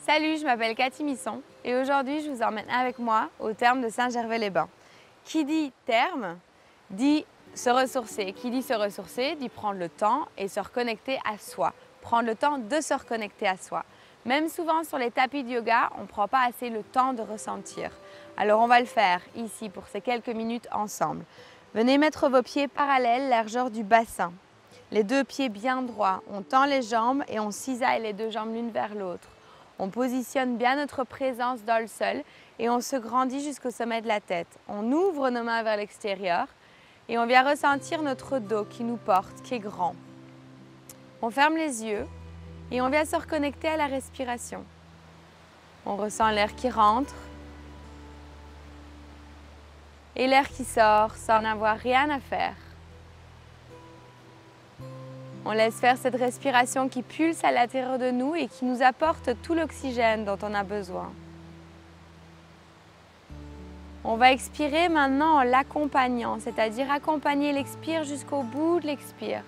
Salut, je m'appelle Cathy Misson et aujourd'hui je vous emmène avec moi au therme de Saint-Gervais-les-Bains. Qui dit therme dit se ressourcer. Qui dit se ressourcer dit prendre le temps et se reconnecter à soi. Prendre le temps de se reconnecter à soi. Même souvent sur les tapis de yoga, on ne prend pas assez le temps de ressentir. Alors on va le faire ici pour ces quelques minutes ensemble. Venez mettre vos pieds parallèles, largeur du bassin. Les deux pieds bien droits. On tend les jambes et on cisaille les deux jambes l'une vers l'autre. On positionne bien notre présence dans le sol et on se grandit jusqu'au sommet de la tête. On ouvre nos mains vers l'extérieur et on vient ressentir notre dos qui nous porte, qui est grand. On ferme les yeux et on vient se reconnecter à la respiration. On ressent l'air qui rentre et l'air qui sort sans avoir rien à faire. On laisse faire cette respiration qui pulse à l'intérieur de nous et qui nous apporte tout l'oxygène dont on a besoin. On va expirer maintenant en l'accompagnant, c'est-à-dire accompagner l'expire jusqu'au bout de l'expire.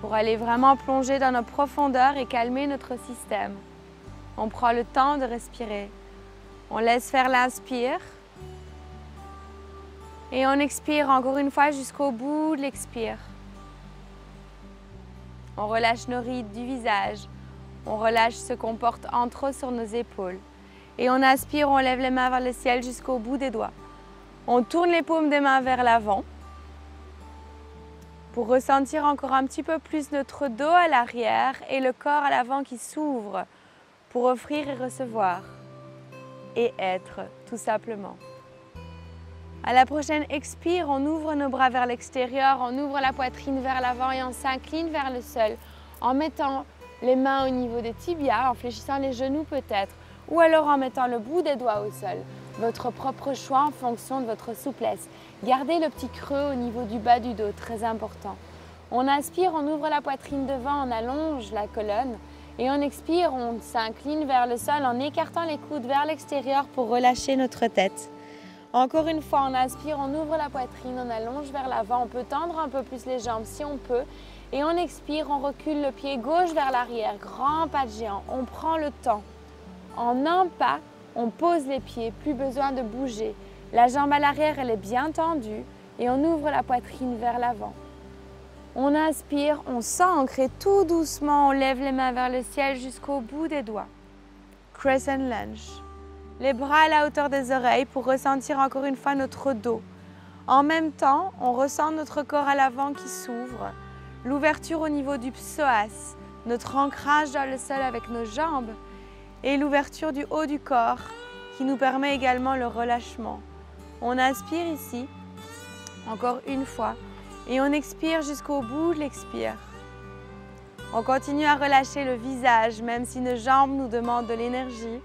Pour aller vraiment plonger dans nos profondeurs et calmer notre système. On prend le temps de respirer. On laisse faire l'inspire. Et on expire encore une fois jusqu'au bout de l'expire. On relâche nos rides du visage. On relâche ce qu'on porte en trop sur nos épaules. Et on inspire, on lève les mains vers le ciel jusqu'au bout des doigts. On tourne les paumes des mains vers l'avant pour ressentir encore un petit peu plus notre dos à l'arrière et le corps à l'avant qui s'ouvre pour offrir et recevoir et être tout simplement. À la prochaine expire, on ouvre nos bras vers l'extérieur, on ouvre la poitrine vers l'avant et on s'incline vers le sol en mettant les mains au niveau des tibias, en fléchissant les genoux peut-être, ou alors en mettant le bout des doigts au sol. Votre propre choix en fonction de votre souplesse. Gardez le petit creux au niveau du bas du dos, très important. On inspire, on ouvre la poitrine devant, on allonge la colonne et on expire, on s'incline vers le sol en écartant les coudes vers l'extérieur pour relâcher notre tête. Encore une fois, on inspire, on ouvre la poitrine, on allonge vers l'avant, on peut tendre un peu plus les jambes si on peut. Et on expire, on recule le pied gauche vers l'arrière, grand pas de géant, on prend le temps. En un pas, on pose les pieds, plus besoin de bouger. La jambe à l'arrière, elle est bien tendue et on ouvre la poitrine vers l'avant. On inspire, on s'ancre et tout doucement, on lève les mains vers le ciel jusqu'au bout des doigts. Crescent lunge. Les bras à la hauteur des oreilles pour ressentir encore une fois notre dos. En même temps, on ressent notre corps à l'avant qui s'ouvre, l'ouverture au niveau du psoas, notre ancrage dans le sol avec nos jambes et l'ouverture du haut du corps qui nous permet également le relâchement. On inspire ici, encore une fois, et on expire jusqu'au bout de l'expire. On continue à relâcher le visage, même si nos jambes nous demandent de l'énergie.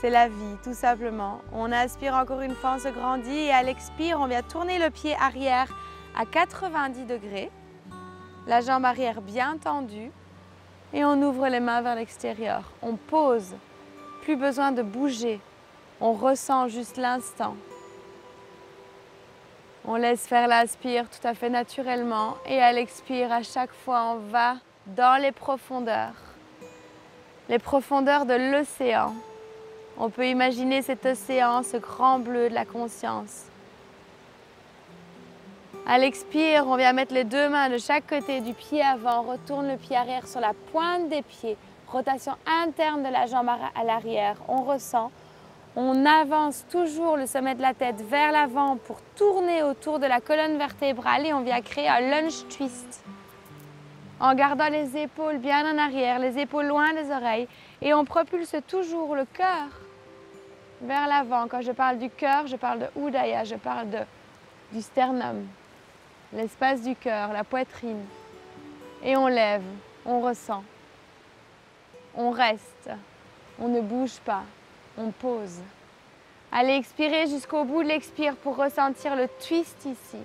C'est la vie, tout simplement. On inspire encore une fois, on se grandit et à l'expire, on vient tourner le pied arrière à 90 degrés. La jambe arrière bien tendue et on ouvre les mains vers l'extérieur. On pose, plus besoin de bouger. On ressent juste l'instant. On laisse faire l'inspire tout à fait naturellement et à l'expire, à chaque fois, on va dans les profondeurs de l'océan. On peut imaginer cet océan, ce grand bleu de la conscience. À l'expire, on vient mettre les deux mains de chaque côté du pied avant, on retourne le pied arrière sur la pointe des pieds, rotation interne de la jambe à l'arrière, on ressent. On avance toujours le sommet de la tête vers l'avant pour tourner autour de la colonne vertébrale et on vient créer un lunge twist. En gardant les épaules bien en arrière, les épaules loin des oreilles et on propulse toujours le cœur vers l'avant. Quand je parle du cœur, je parle de Udaya, je parle du sternum, l'espace du cœur, la poitrine. Et on lève, on ressent, on reste, on ne bouge pas, on pose. Allez expirer jusqu'au bout de l'expire pour ressentir le twist ici,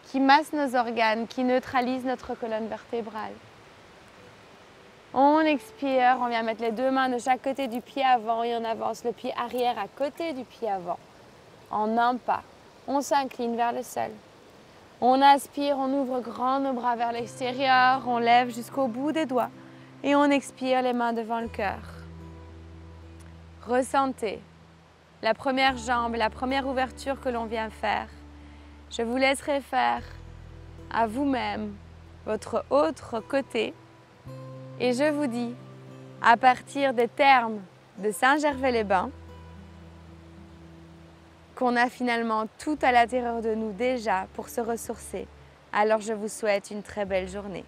qui masse nos organes, qui neutralise notre colonne vertébrale. On expire, on vient mettre les deux mains de chaque côté du pied avant et on avance le pied arrière à côté du pied avant. En un pas, on s'incline vers le sol. On inspire, on ouvre grand nos bras vers l'extérieur, on lève jusqu'au bout des doigts. Et on expire les mains devant le cœur. Ressentez la première jambe, la première ouverture que l'on vient faire. Je vous laisserai faire à vous-même votre autre côté. Et je vous dis, à partir des termes de Saint-Gervais-les-Bains, qu'on a finalement tout à l'intérieur de nous déjà pour se ressourcer. Alors je vous souhaite une très belle journée.